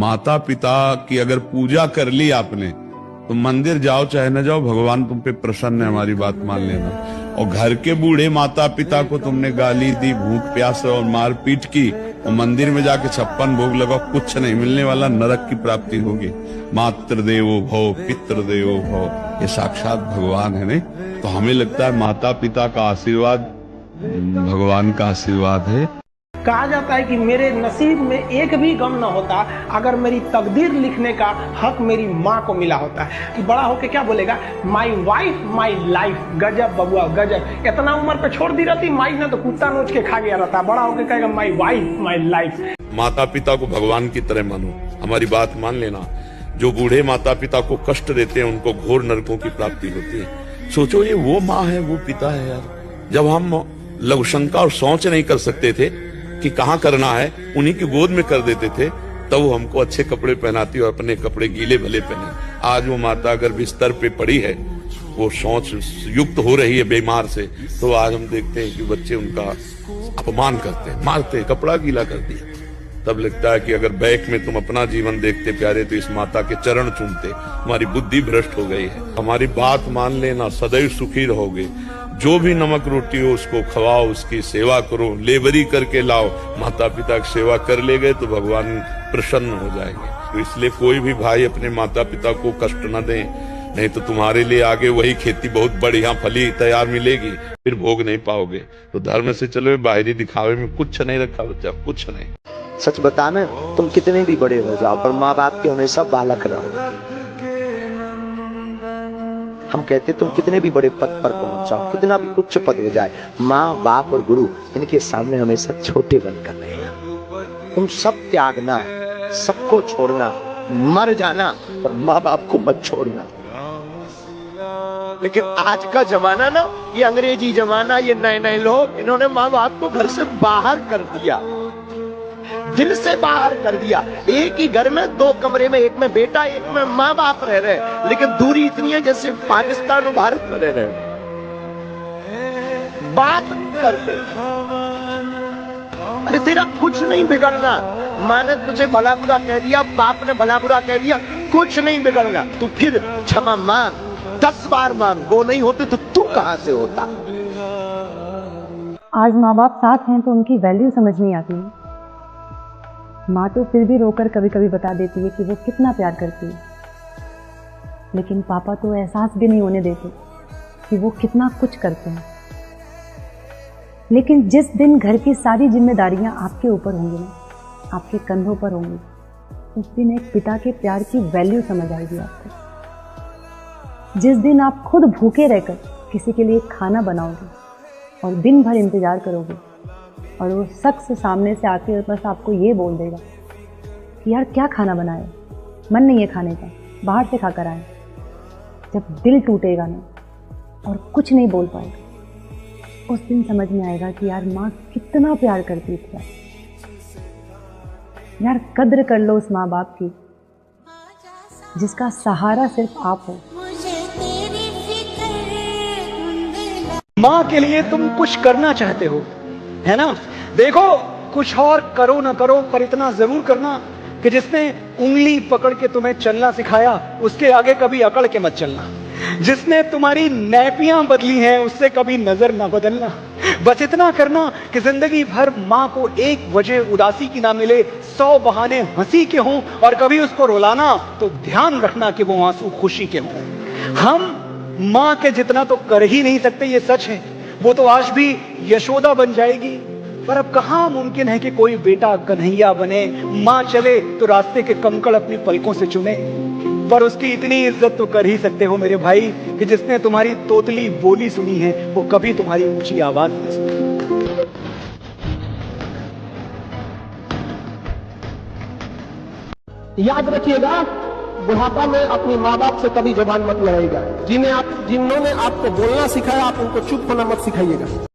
माता पिता की अगर पूजा कर ली आपने तो मंदिर जाओ चाहे न जाओ, भगवान तुम पे प्रसन्न है, हमारी बात मान लेना। और घर के बूढ़े माता पिता को तुमने गाली दी, भूख प्यास और मार पीट की, और मंदिर में जाके 56 भोग लगाओ, कुछ नहीं मिलने वाला, नरक की प्राप्ति होगी। मातृ देवो भव पितृ देवो भव, ये साक्षात भगवान है। नहीं तो हमें लगता है माता पिता का आशीर्वाद भगवान का आशीर्वाद है। कहा जाता है कि मेरे नसीब में एक भी गम न होता अगर मेरी तकदीर लिखने का हक मेरी माँ को मिला होता है। कि बड़ा होके क्या बोलेगा, माई वाइफ माई लाइफ। गजब बबुआ गजब, इतना उम्र पे छोड़ दी रहती माई ने तो कुत्ता नोच के खा गया रहता। बड़ा होके कहेगा माई वाइफ माई लाइफ। माता पिता को भगवान की तरह मानो, हमारी बात मान लेना। जो बूढ़े माता पिता को कष्ट देते हैं उनको घोर नरकों की प्राप्ति होती है। सोचो ये वो माँ है वो पिता है यार। जब हम लघुशंका और सोच नहीं कर सकते थे कि कहाँ करना है, उन्हीं की गोद में कर देते थे, तब वो हमको अच्छे कपड़े पहनाती और अपने कपड़े गीले भले पहने। आज वो माता अगर बिस्तर पे पड़ी है, वो शौच युक्त हो रही है बीमार से, तो आज हम देखते हैं कि बच्चे उनका अपमान करते हैं, मारते हैं, कपड़ा गीला कर दिया। तब लगता है कि अगर बैक में तुम अपना जीवन देखते प्यारे तो इस माता के चरण चूमते। हमारी बुद्धि भ्रष्ट हो गई है। हमारी बात मान लेना, सदैव सुखी रहोगे। जो भी नमक रोटी हो उसको खवाओ, उसकी सेवा करो, लेबरी करके लाओ। माता पिता की सेवा कर ले गए तो भगवान प्रसन्न हो जाएंगे। तो इसलिए कोई भी भाई अपने माता पिता को कष्ट न दे, नहीं तो तुम्हारे लिए आगे वही खेती बहुत बढ़िया फली तैयार मिलेगी, फिर भोग नहीं पाओगे। तो धर्म से चलो, बाहरी दिखावे में कुछ नहीं रखा बच्चा, कुछ नहीं। सच बताना, तुम कितने भी बड़े हो जाओ पर माँ बाप के हमेशा बालक रहो। हम कहते तुम कितने भी बड़े पद पर पहुंच जाओ, कितना भी उच्च पद हो जाए, माँ बाप और गुरु इनके सामने हमेशा छोटे बनकर रहना। तुम सब त्यागना, सबको छोड़ना, मर जाना, पर माँ बाप को मत छोड़ना। लेकिन आज का जमाना ना, ये अंग्रेजी जमाना, ये नए नए लोग, इन्होंने माँ बाप को घर से बाहर कर दिया, दिल से बाहर कर दिया। एक ही घर में 2 कमरे में, एक में बेटा एक में माँ बाप रह रहे, लेकिन दूरी इतनी है जैसे पाकिस्तान और भारत में रह रहे। बात करते, अरे तेरा कुछ नहीं बिगड़ना, माँ ने तुझे भला बुरा कह दिया, बाप ने भला बुरा कह दिया, कुछ नहीं बिगड़ना। तू फिर क्षमा मांग, 10 बार मांग, वो नहीं होते तो तू कहां से होता। आज माँ बाप साथ हैं तो उनकी वैल्यू समझ नहीं आती है। माँ तो फिर भी रोकर कभी कभी बता देती है कि वो कितना प्यार करती है, लेकिन पापा तो एहसास भी नहीं होने देते कि वो कितना कुछ करते हैं। लेकिन जिस दिन घर की सारी जिम्मेदारियां आपके ऊपर होंगी ना, आपके कंधों पर होंगी, उस दिन एक पिता के प्यार की वैल्यू समझ आएगी आपको। जिस दिन आप खुद भूखे रहकर किसी के लिए खाना बनाओगे और दिन भर इंतजार करोगे और वो शख्स सामने से आके बस आपको ये बोल देगा कि यार क्या खाना बनाया, मन नहीं है खाने का, बाहर से खाकर आए। जब दिल टूटेगा ना और कुछ नहीं बोल पाएगा, उस दिन समझ में आएगा कि यार माँ कितना प्यार करती थी। यार कद्र कर लो उस माँ बाप की जिसका सहारा सिर्फ आप हो। माँ के लिए तुम कुछ करना चाहते हो, है ना? देखो, कुछ और करो ना करो, पर इतना जरूर करना कि जिसने उंगली पकड़ के तुम्हें चलना सिखाया उसके आगे कभी अकड़ के मत चलना। जिसने तुम्हारी नैपियां बदली हैं उससे कभी नजर ना बदलना। बस इतना करना कि जिंदगी भर माँ को एक वजह उदासी की ना मिले, 100 बहाने हंसी के हों, और कभी उसको रुलाना तो ध्यान रखना कि वो आंसू खुशी के हों। हम माँ के जितना तो कर ही नहीं सकते, ये सच है। वो तो आज भी यशोदा बन जाएगी, पर अब कहाँ मुमकिन है कि कोई बेटा कन्हैया बने। माँ चले तो रास्ते के कंकड़ अपनी पलकों से चुने, पर उसकी इतनी इज्जत तो कर ही सकते हो मेरे भाई कि जिसने तुम्हारी तोतली बोली सुनी है वो कभी तुम्हारी ऊंची आवाज नहीं सुनी। याद रखिएगा, बुढ़ापा में अपनी माँ बाप से कभी जबान मत लड़ाइएगा। जिन्होंने आपको बोलना सिखाया आप उनको चुप होना मत सिखाइएगा।